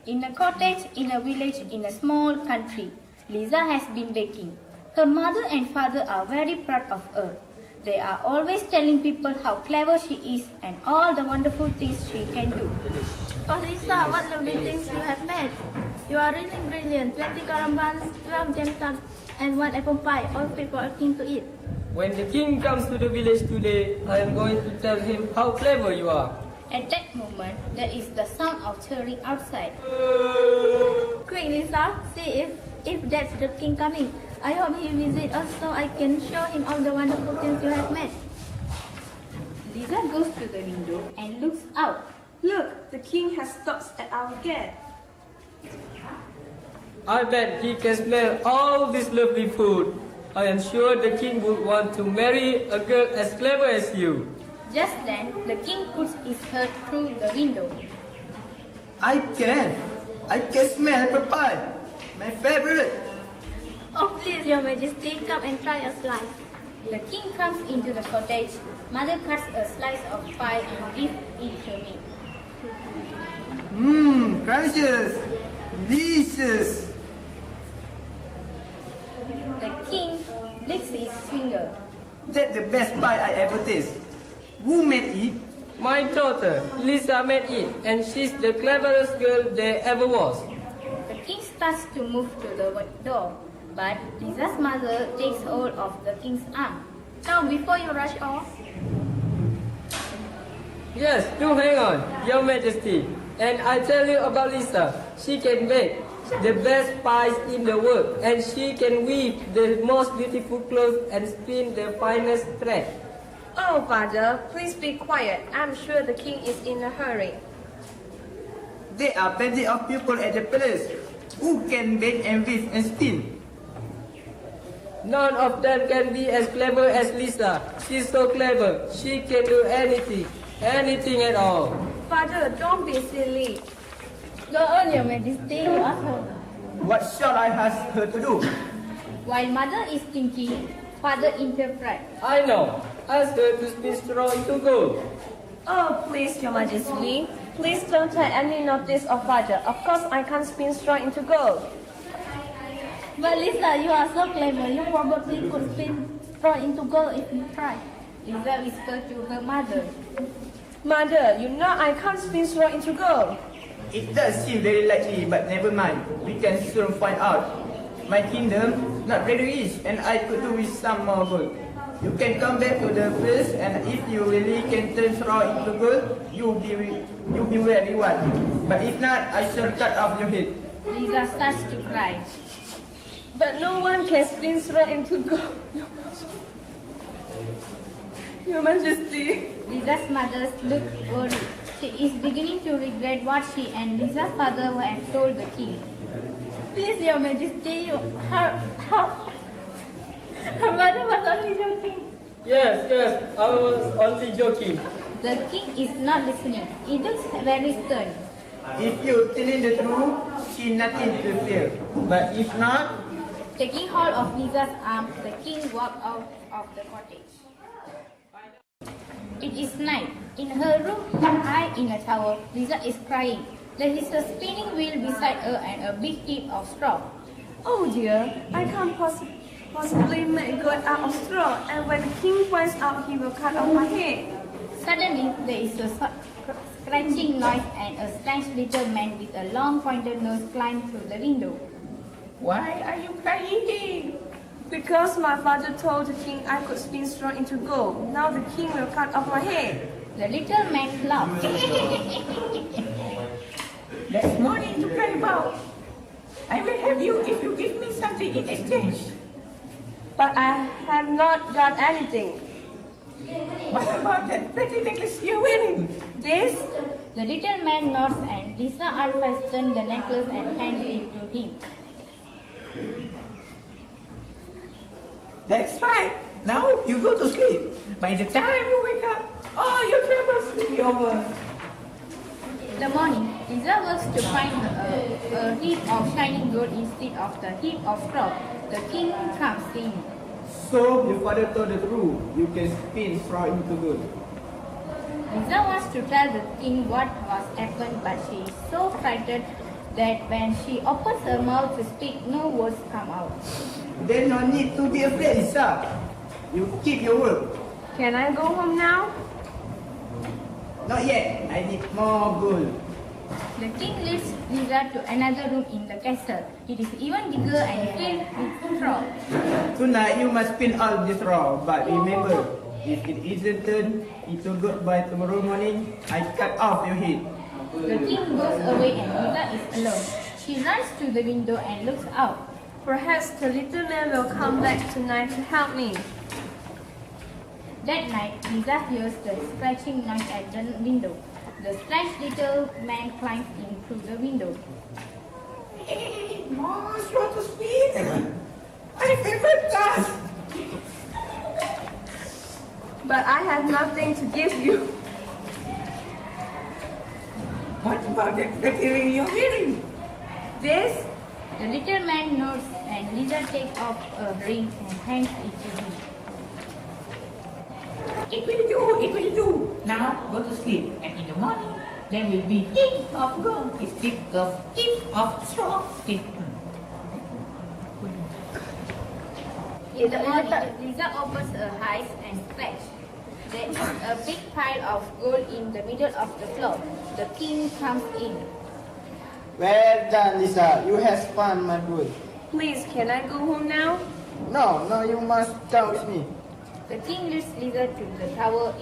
In a cottage, in a village, in a small country, Lisa has been baking. Her mother and father are very proud of her. They are always telling people how clever she is and all the wonderful things she can do. Oh Lisa, what lovely things you have made. You are really brilliant. 20 carambans, 12 jam tarts, and 1 apple pie, all fit for a king to eat. When the king comes to the village today, I am going to tell him how clever you are. At that moment, there is the sound of cheering outside. Quick Lisa, see if that's the king coming. I hope he visits us so I can show him all the wonderful things you have made. Lisa goes to the window and looks out. Look, the king has stopped at our gate. I bet he can smell all this lovely food. I am sure the king would want to marry a girl as clever as you. Just then, the king puts his head through the window. I can smell apple pie. My favorite. Oh please, your majesty, come and try a slice. The king comes into the cottage. Mother cuts a slice of pie and gives it to me. Precious. Delicious. The king licks his finger. That's the best pie I ever tasted. Who made it? My daughter, Lisa, made it, and she's the cleverest girl there ever was. The king starts to move to the door, but Lisa's mother takes hold of the king's arm. Now, before you rush off, Yes, do hang on, Your Majesty. And I tell you about Lisa. She can bake the best pies in the world, and she can weave the most beautiful clothes and spin the finest thread. Oh, father, please be quiet. I'm sure the king is in a hurry. There are plenty of people at the palace who can bake and weave and spin. None of them can be as clever as Lisa. She's so clever. She can do anything at all. Father, don't be silly. go on, your majesty, you ask her. What shall I ask her to do? While mother is thinking, father interprets. I know. Ask her to spin straw into gold. Oh, please, your majesty. Please don't take any notice of father. Of course, I can't spin straw into gold. But Lisa, you are so clever. You probably could spin straw into gold if you try. Lisa whispers to her mother. Mother, you know I can't spin straw into gold. It does seem very likely, but never mind. We can soon find out. My kingdom not very rich, and I could do with some more gold. You can come back to the place, and if you really can turn straw into gold, you'll be very one. But if not, I shall cut off your head. Lisa starts to cry. But no one can spin straw into gold. Your majesty. Lisa's mother looks worried. She is beginning to regret what she and Lisa's father have told the king. Please, your majesty, her mother was only joking. Yes, I was only joking. The king is not listening. He looks very stern. If you're telling the truth, she nothing to fear. But if not, Taking hold of Lisa's arm, the king walked out of the cottage. It is night. In her room, high in a tower, Lisa is crying. There is a spinning wheel beside her and a big heap of straw. Oh dear, I can't possibly make gold out of straw, and when the king finds out, he will cut off my head. Suddenly, there is a scratching noise and a strange little man with a long pointed nose climbed through the window. Why are you crying? Because my father told the king I could spin straw into gold. Now the king will cut off my head. The little man laughed. There's no need to cry about. I will have you if you give me something in exchange. But I have not got anything. What about that pretty necklace you're wearing? This? The little man nods and Lisa unfastened the necklace and handed it to him. That's right. Now you go to sleep. By the time you wake up, all your troubles will be over. In the morning, Lisa works to find a heap of shining gold instead of the heap of straw. The king comes in. so your father told the truth. You can spin straw into gold. Lisa wants to tell the king what was happened, but she is so frightened that when she opens her mouth to speak, no words come out. There's no need to be afraid, Lisa. You keep your word. Can I go home now? Not yet. I need more gold. The king leads Lisa to another room in the castle. It is even bigger and filled with straw. Tonight you must spin all this straw. But remember, if it isn't turned into gold by tomorrow morning, I cut off your head. The king goes away and Lisa is alone. She runs to the window and looks out. Perhaps the little man will come back tonight to help me. That night, Lisa hears the scratching noise at the window. The strange little man climbs in through the window. Hey, Mars, you want to speak? I favorite class. But I have nothing to give you. What about the earring you're wearing? This? The little man nods and Lisa takes off a ring and hands it to him. It will do. Now go to sleep, and in the morning there will be heap of gold, heap of straw. In the morning, Lisa opens her eyes and scratches. There is a big pile of gold in the middle of the floor. The king comes in. Well done, Lisa. You have found my gold. Please, can I go home now? No, you must come with me. The king leads Lisa to the tower.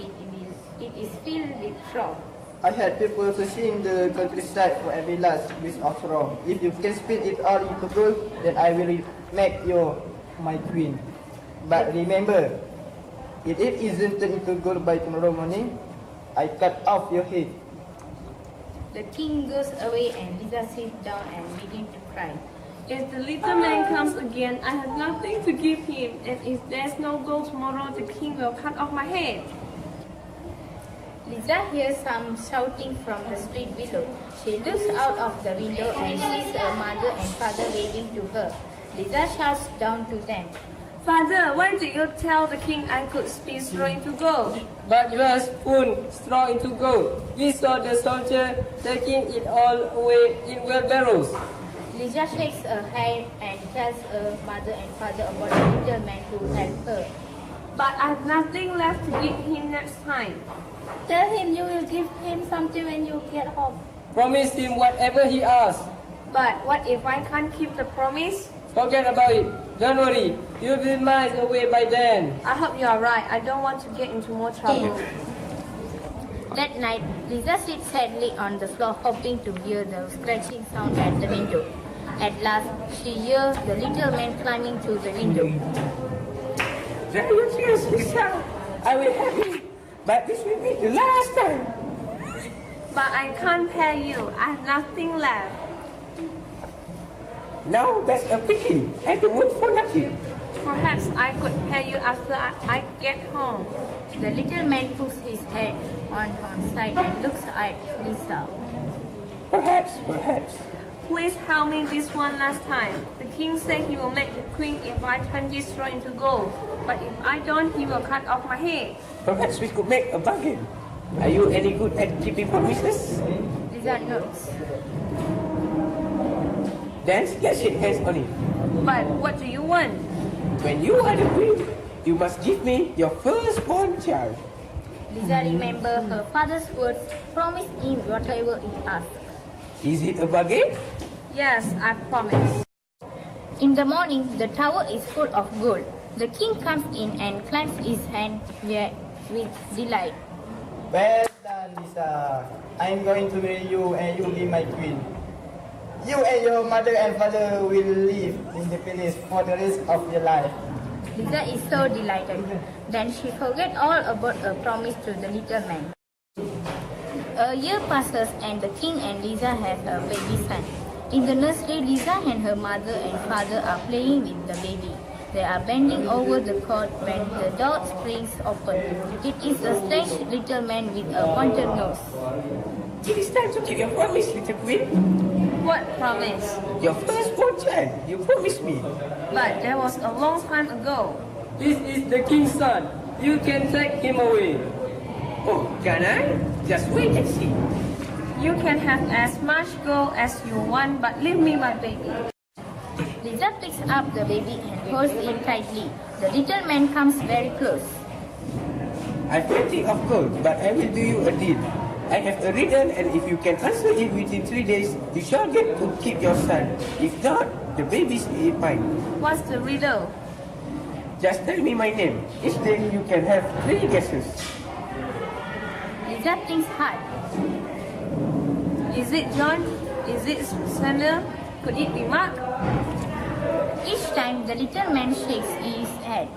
It is filled with straw. I had people to sing the countryside for every last piece of straw. If you can spin it all into gold, then I will make you my queen. But remember, if it isn't turned into gold by tomorrow morning, I cut off your head. The king goes away and Lisa sits down and begins to cry. If the little man comes again, I have nothing to give him. And if there's no gold tomorrow, the king will cut off my head. Lisa hears some shouting from the street below. She looks out of the window and sees her mother and father waving to her. Lisa shouts down to them. Father, why did you tell the king I could spin straw into gold? But you have spoon straw into gold. We saw the soldier taking it all away in wheelbarrows. Lisa shakes her head and tells her mother and father about the little man who helped her. But I have nothing left to give him next time. Tell him you will give him something when you get home. Promise him whatever he asks. But what if I can't keep the promise? Forget about it. Don't worry. You'll be miles away by then. I hope you are right. I don't want to get into more trouble. That night, Lisa sits sadly on the floor hoping to hear the scratching sound at the window. At last, she hears the little man climbing through the window. Dry your tears, Lisa. I will help you. But this will be the last time. But I can't pay you. I have nothing left. Now that's a pity. I can work for nothing. Perhaps I could pay you after I get home. The little man puts his head on one side and looks at Lisa. Perhaps. Please help me this one last time. The king said he will make the queen if I turn this straw into gold. But if I don't, he will cut off my head. Perhaps we could make a bargain. Are you any good at keeping promises? Lisa nods. Then let's shake hands on it. But what do you want? When you are the queen, you must give me your firstborn child. Lisa remembers her father's words, promise him whatever he asks. Is it a bargain? Yes, I promise. In the morning, the tower is full of gold. The king comes in and claps his hand with delight. Well done, Lisa. I'm going to marry you and you'll be my queen. You and your mother and father will live in the palace for the rest of your life. Lisa is so delighted. Then she forgets all about her promise to the little man. A year passes and the king and Lisa have a baby son. In the nursery, Lisa and her mother and father are playing with the baby. They are bending over the cot when the door springs open. It is a strange little man with a pointed nose. It is time to keep your promise, little queen. What promise? Your firstborn child, you promised me. But that was a long time ago. This is the king's son. You can take him away. Oh, can I? Just wait and see. You can have as much gold as you want, but leave me my baby. Lisa picks up the baby and holds it tightly. The little man comes very close. I've plenty of gold, but I will do you a deal. I have a riddle, and if you can answer it within 3 days, you shall get to keep your son. If not, the baby is mine. What's the riddle? Just tell me my name. Each day you can have 3 guesses. Lisa thinks hard. Is it John? Is it Samuel? Could it be Mark? Each time the little man shakes his head.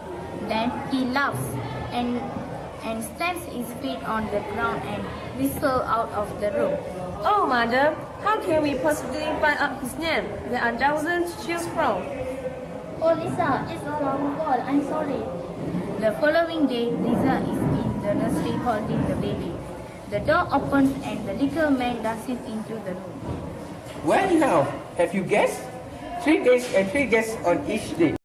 Then he laughs and stamps his feet on the ground and whistles out of the room. Oh, Mother, how can we possibly find out his name? There are thousands to choose from. Oh, Lisa, it's a long call. I'm sorry. The following day, Lisa is in the nursery holding the baby. The door opens and the little man dashes into the room. Well now, have you guessed? 3 days and 3 guesses on each day.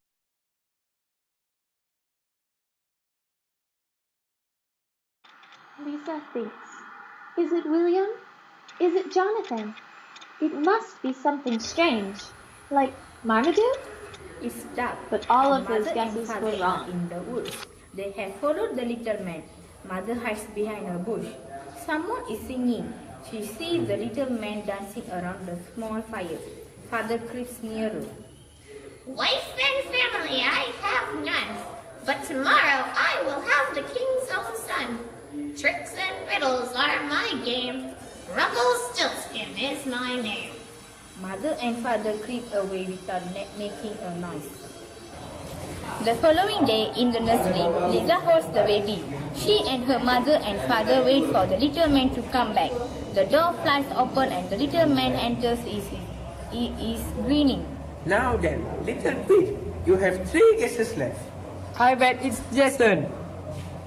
Lisa thinks. Is it William? Is it Jonathan? It must be something strange, like Marmaduke? It's dark. But all of Mother those and guesses father were wrong. are in the woods. They have followed the little man. Mother hides behind a bush. Someone is singing. She sees the little man dancing around the small fire. Father creeps nearer. Wife and family I have none, but tomorrow I will have the king's own son. Tricks and riddles are my game. Rumplestiltskin is my name. Mother and father creep away without making a noise. The following day in the nursery, Lisa holds the baby. She and her mother and father wait for the little man to come back. The door flies open and the little man enters. He is grinning. Now then, little pig, you have 3 guesses left. I bet it's Jason.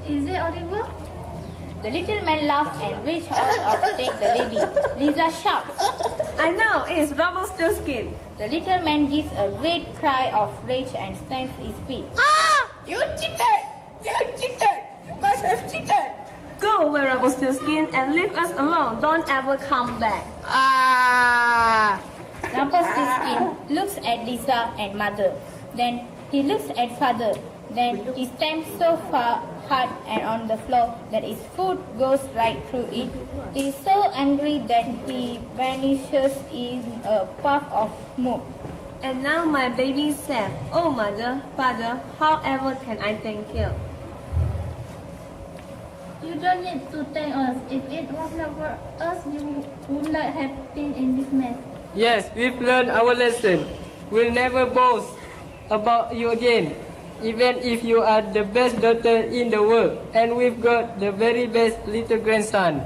Is it Oliver? The little man laughs and reaches out to take the baby. Lisa shouts. I know, it's Rumplestiltskin. The little man gives a great cry of rage and stamps his feet. Ah! You cheated! You cheated! You must have cheated! Go away, Rumplestiltskin, and leave us alone. Don't ever come back. Ah! Rumplestiltskin looks at Lisa and mother. Then he looks at father. Then he stamps so hard and on the floor that his foot goes right through it. He is so angry that he vanishes in a puff of smoke. And now my baby is safe. Oh, Mother, Father, however can I thank you? You don't need to thank us. If it was not for us, you would not have been in this mess. Yes, we've learned our lesson. We'll never boast about you again, even if you are the best daughter in the world, and we've got the very best little grandson.